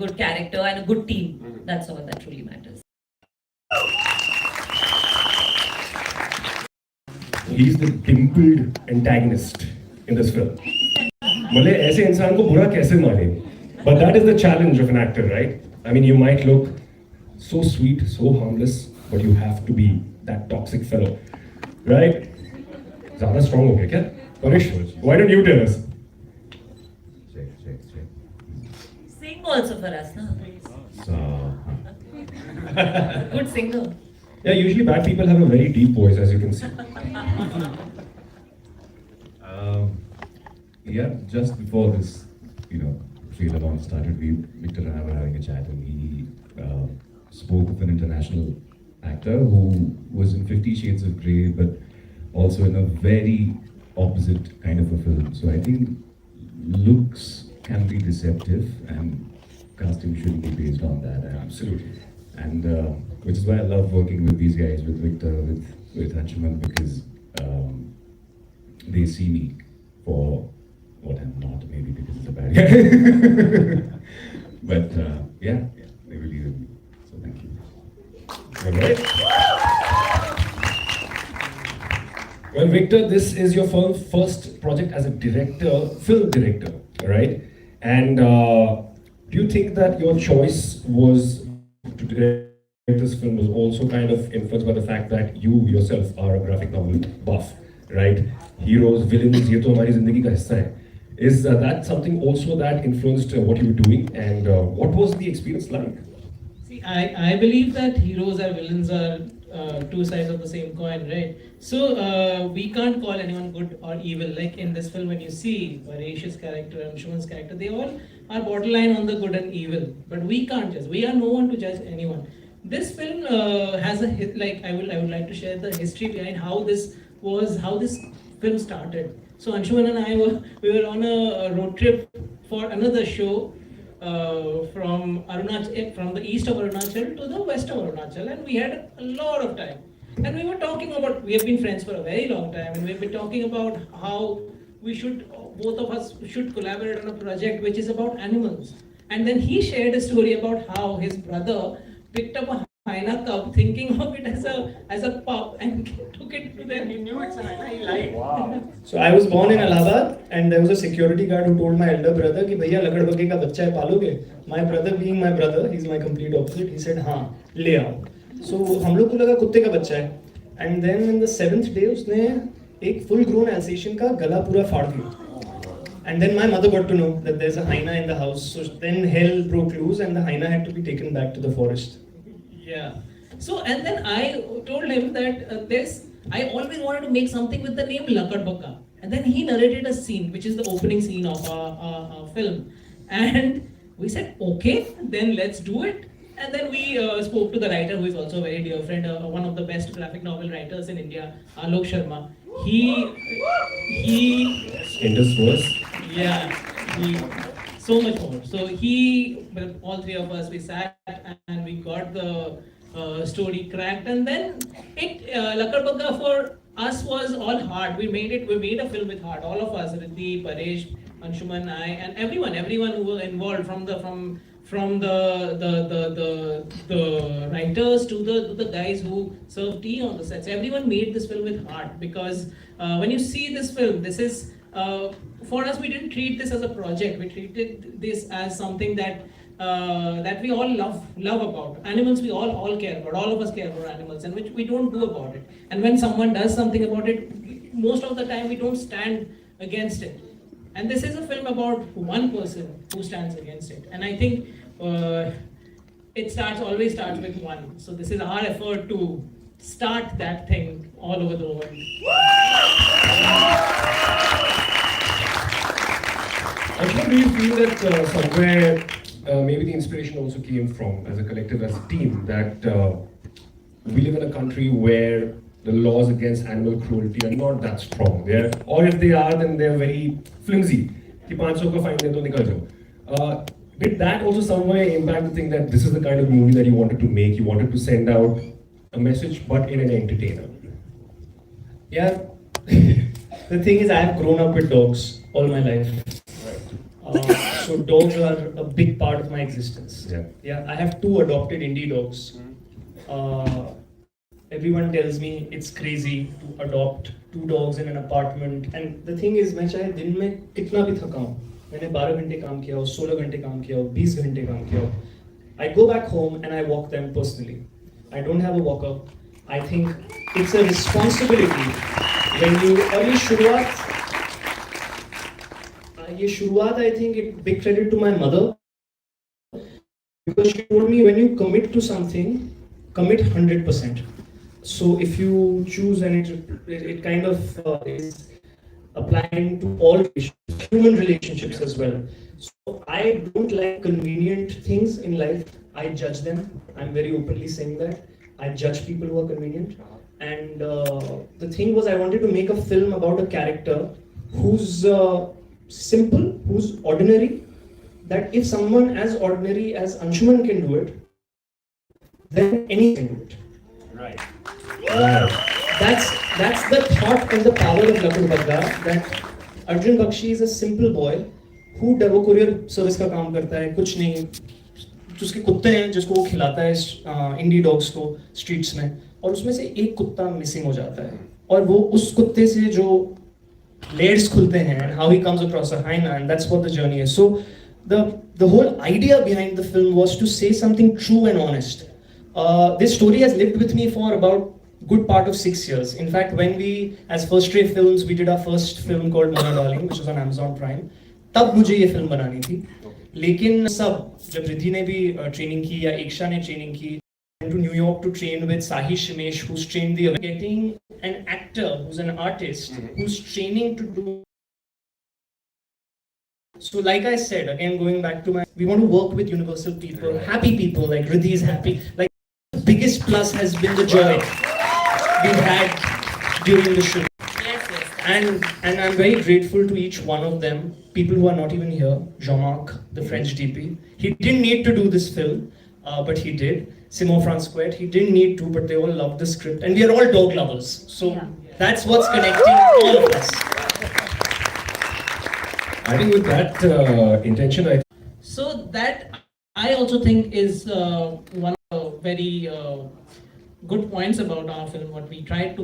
good character and a good team. That's all that truly matters. He's the dimpled antagonist in this film. Male ऐसे इंसान को बुरा कैसे माने? But that is the challenge of an actor, right? I mean, you might look so sweet, so harmless, but you have to be that toxic fellow, right? ज़्यादा strong हो गया क्या? Parish, why don't you tell us? Check. Sing also for us, no? Good singer. Yeah, usually bad people have a very deep voice, as you can see. Yeah, just before this, trailer launch started, Victor and I were having a chat, and he spoke of an international actor who was in 50 Shades of Grey, but also in a very opposite kind of a film. So I think looks can be deceptive, and casting shouldn't be based on that. Absolutely. And which is why I love working with these guys, with Victor, with Anshuman, because they see me for what I'm not, maybe because it's a bad guy. But yeah, they believe in me. So thank you. All right. Well, Victor, this is your first project as a director, film director, right? And do you think that your choice was to direct this film was also kind of influenced by the fact that you yourself are a graphic novel buff, right? Heroes, villains, ये तो हमारी जिंदगी का हिस्सा है. Is that something also that influenced what you were doing, and what was the experience like? See, I believe that heroes or villains are two sides of the same coin, right? So we can't call anyone good or evil. Like in this film, when you see Varesh's character and Anshuman's character, they all are borderline on the good and evil. But we can't judge. We are no one to judge anyone. This film has a I would like to share the history behind how this film started. So Anshuman and I were on a road trip for another show from the east of Arunachal to the west of Arunachal, and we had a lot of time. And we were talking about, we have been friends for a very long time, and we've been talking about how both of us should collaborate on a project which is about animals. And then he shared a story about how his brother picked up a hyena cub, thinking of it as a pup, and took it to them. He knew it's a hyena. He lied. Wow. So I was born in Allahabad, and there was a security guard who told my elder brother कि भैया लकड़बग्घे का बच्चा है पालोगे? My brother, being my brother, he's my complete opposite. He said हाँ ले आओ. So हम लोग को लगा कुत्ते का बच्चा है. And then in the 7th day उसने एक full grown Alsatian का गला पूरा फाड़ दिया. And then my mother got to know that there's a hyena in the house. So then hell broke loose, and the hyena had to be taken back to the forest. Yeah. So, and then I told him that I always wanted to make something with the name Lakadbaggha. And then he narrated a scene, which is the opening scene of our film. And we said, okay, then let's do it. And then we spoke to the writer, who is also a very dear friend, one of the best graphic novel writers in India, Alok Sharma. He Indus was. Yeah, so much more. So all three of us, we sat and we got the story cracked, and then Lakadbaggha for us was all heart. We made a film with heart. All of us, Ridhi, Paresh, Anshuman, I, and everyone who were involved, from the writers to the guys who serve tea on the sets. Everyone made this film with heart, because when you see this film, this is for us. We didn't treat this as a project. We treated this as something that we all love about. Animals we all care about. All of us care about animals, and which we don't do about it. And when someone does something about it, most of the time we don't stand against it. And this is a film about one person who stands against it. And I think it always starts with one. So this is our effort to start that thing all over the world. Actually, do you feel that somewhere maybe the inspiration also came from, as a collective, as a team, that we live in a country where the laws against animal cruelty are not that strong. Or if they are, then they're very flimsy. कि 500 का fine दे दो निकल जाओ. Did that also somewhere impact the thing that this is the kind of movie that you wanted to make? You wanted to send out a message, but in an entertainer. Yeah, the thing is, I have grown up with dogs all my life. So dogs are a big part of my existence. Yeah. Yeah, I have 2 adopted indie dogs. Everyone tells me it's crazy to adopt 2 dogs in an apartment. And the thing is, मैं चाहे दिन में कितना भी थका हूँ, मैंने 12 घंटे काम किया हो, 16 घंटे काम किया हो, 20 घंटे काम किया हो, I go back home and I walk them personally. I don't have a walker. I think it's a responsibility when you early शुरुआत I think it big credit to my mother, because she told me when you commit to something, commit 100%. So if you choose, and it kind of is applying to all relationships, human relationships as well. So I don't like convenient things in life. I judge them. I'm very openly saying that. I judge people who are convenient. And the thing was, I wanted to make a film about a character who's simple, who's ordinary. That if someone as ordinary as Anshuman can do it, then anyone can do it. Right. That's the thought and the power of Lakadbaggha, that Arjun Bakshi is a simple boy who वो courier service का काम करता है, कुछ नहीं, उसके कुत्ते हैं जिसको वो खिलाता है इंडी डॉग्स को स्ट्रीट्स में, और उसमें से एक कुत्ता मिसिंग हो जाता है, और वो उस कुत्ते से जो layers खुलते हैं, and how he comes across a hyena, and that's what the journey is. So the whole idea behind the film was to say something true and honest. This story has lived with me for about good part of 6 years. In fact, when we, as First Ray Films, we did our first film called Mona Darling, which was on Amazon Prime. तब मुझे ये film बनानी थी, लेकिन सब जब रिधि ने भी ट्रेनिंग की या एकशा ने ट्रेनिंग की, to New York to train with Sahi Shimesh, who's trained the getting an actor who's an artist who's training to do. So like I said, again going back to we want to work with universal people, happy people, like Ridhi is happy. Like the biggest plus has been the joy we've had during the shoot. Yes. And I'm very grateful to each one of them, people who are not even here. Jean-Marc, the French DP. He didn't need to do this film, but he did. Simon Francois, he didn't need to, but they all loved the script. And we are all dog lovers. So that's what's connecting all of us. I think with that intention, So that I also think is one of the very good points about our film. What we tried to